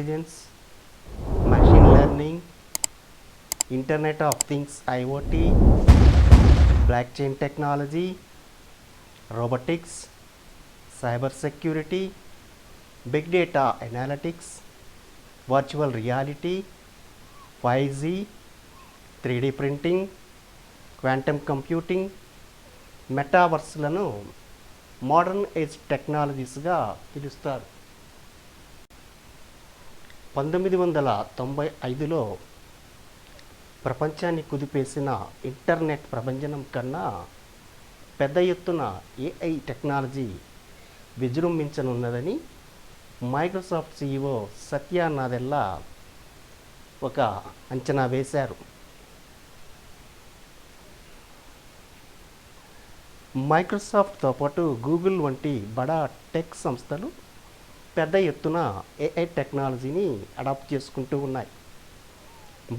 intelligence, machine learning, Internet of Things IoT, blockchain technology, robotics, cyber security, big data analytics, virtual reality, 5G, 3D printing, quantum computing, మెటావర్స్లను modern age టెక్నాలజీస్గా పిలుస్తారు. 1995లో ప్రపంచాన్ని కుదిపేసిన internet ప్రభంజనం కన్నా పెద్ద ఎత్తున ఏఐ టెక్నాలజీ విజృంభించనున్నదని మైక్రోసాఫ్ట్ సిఇఓ సత్య నాదెల్లా ఒక అంచనా వేశారు. మైక్రోసాఫ్ట్తో పాటు గూగుల్ వంటి బడా టెక్ సంస్థలు పెద్ద ఎత్తున ఏఐ టెక్నాలజీని అడాప్ట్ చేసుకుంటూ ఉన్నాయి.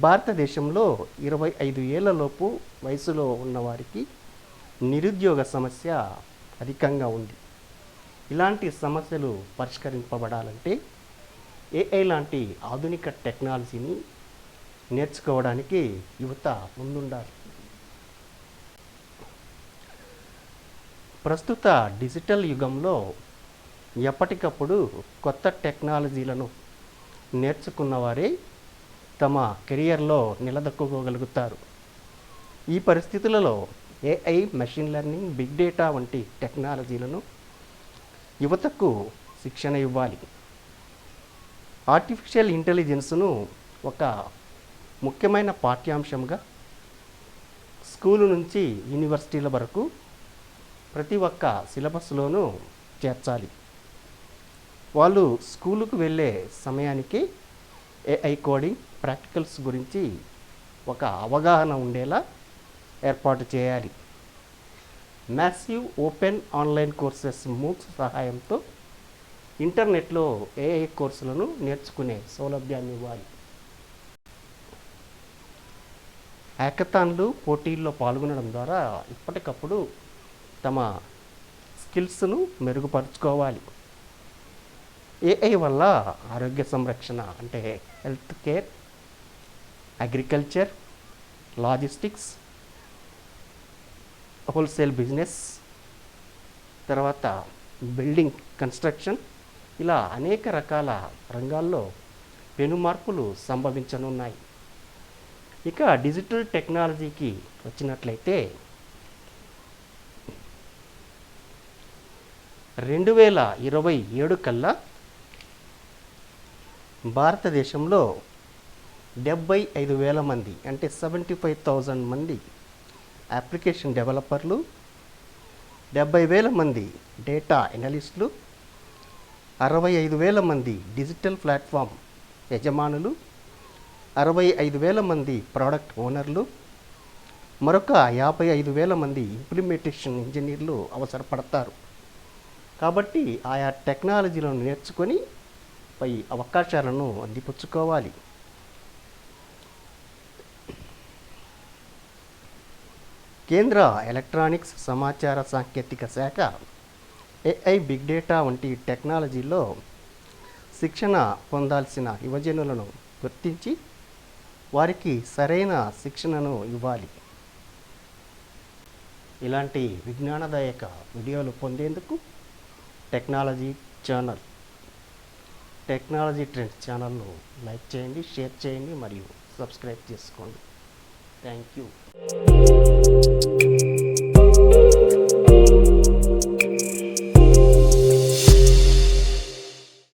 భారతదేశంలో 25 ఏళ్లలోపు వయసులో ఉన్నవారికి నిరుద్యోగ సమస్య అధికంగా ఉంది. ఇలాంటి సమస్యలు పరిష్కరింపబడాలంటే ఏఐ లాంటి ఆధునిక టెక్నాలజీని నేర్చుకోవడానికి యువత ముందుండాలి. ప్రస్తుత డిజిటల్ యుగంలో ఎప్పటికప్పుడు కొత్త టెక్నాలజీలను నేర్చుకున్నవారే తమ కెరియర్లో నిలదొక్కుకోగలుగుతారు. ఈ పరిస్థితులలో AI, machine learning, big data వంటి టెక్నాలజీలను యువతకు శిక్షణ ఇవ్వాలి. ఆర్టిఫిషియల్ ఇంటెలిజెన్స్ను ఒక ముఖ్యమైన పాఠ్యాంశంగా స్కూలు నుంచి యూనివర్సిటీల వరకు ప్రతి ఒక్క సిలబస్లోనూ చేర్చాలి. వాళ్ళు స్కూలుకు వెళ్ళే సమయానికి ఏఐ కోడింగ్, ప్రాక్టికల్స్ గురించి ఒక అవగాహన ఉండేలా ఏర్పాటు చేయాలి. Massive open online courses MOOCs సహాయంతో ఇంటర్నెట్లో ఏఐ కోర్సులను నేర్చుకునే సౌలభ్యాన్ని ఇవ్వాలి. హ్యాకథాన్లు, పోటీల్లో పాల్గొనడం ద్వారా ఇప్పటికప్పుడు తమ స్కిల్స్ను మెరుగుపరుచుకోవాలి. ఏఐ వల్ల ఆరోగ్య సంరక్షణ అంటే health care, agriculture, logistics, wholesale business, తర్వాత బిల్డింగ్ కన్స్ట్రక్షన్, ఇలా అనేక రకాల రంగాల్లో పెను మార్పులు సంభవించనున్నాయి. ఇక డిజిటల్ టెక్నాలజీకి వచ్చినట్లయితే 2027 కల్లా భారతదేశంలో 75,000 మంది అంటే 75,000 మంది అప్లికేషన్ డెవలపర్లు, 70,000 మంది డేటా ఎనలిస్టులు, 65,000 మంది డిజిటల్ ప్లాట్ఫామ్ యజమానులు, 65,000 మంది ప్రోడక్ట్ ఓనర్లు, మరొక 55,000 మంది ఇంప్లిమెంటేషన్ ఇంజనీర్లు అవసరపడతారు. కాబట్టి ఆయా టెక్నాలజీలను నేర్చుకొని పై అవకాశాలను అందిపుచ్చుకోవాలి. కేంద్ర ఎలక్ట్రానిక్స్ సమాచార సాంకేతిక శాఖ ఏఐ, బిగ్ డేటా వంటి టెక్నాలజీలో శిక్షణ పొందాల్సిన యువజనులను గుర్తించి వారికి సరైన శిక్షణను ఇవ్వాలి. ఇలాంటి విజ్ఞానదాయక వీడియోలు పొందేందుకు టెక్నాలజీ ట్రెండ్స్ ఛానల్ను లైక్ చేయండి, షేర్ చేయండి మరియు సబ్స్క్రైబ్ చేసుకోండి. Thank you.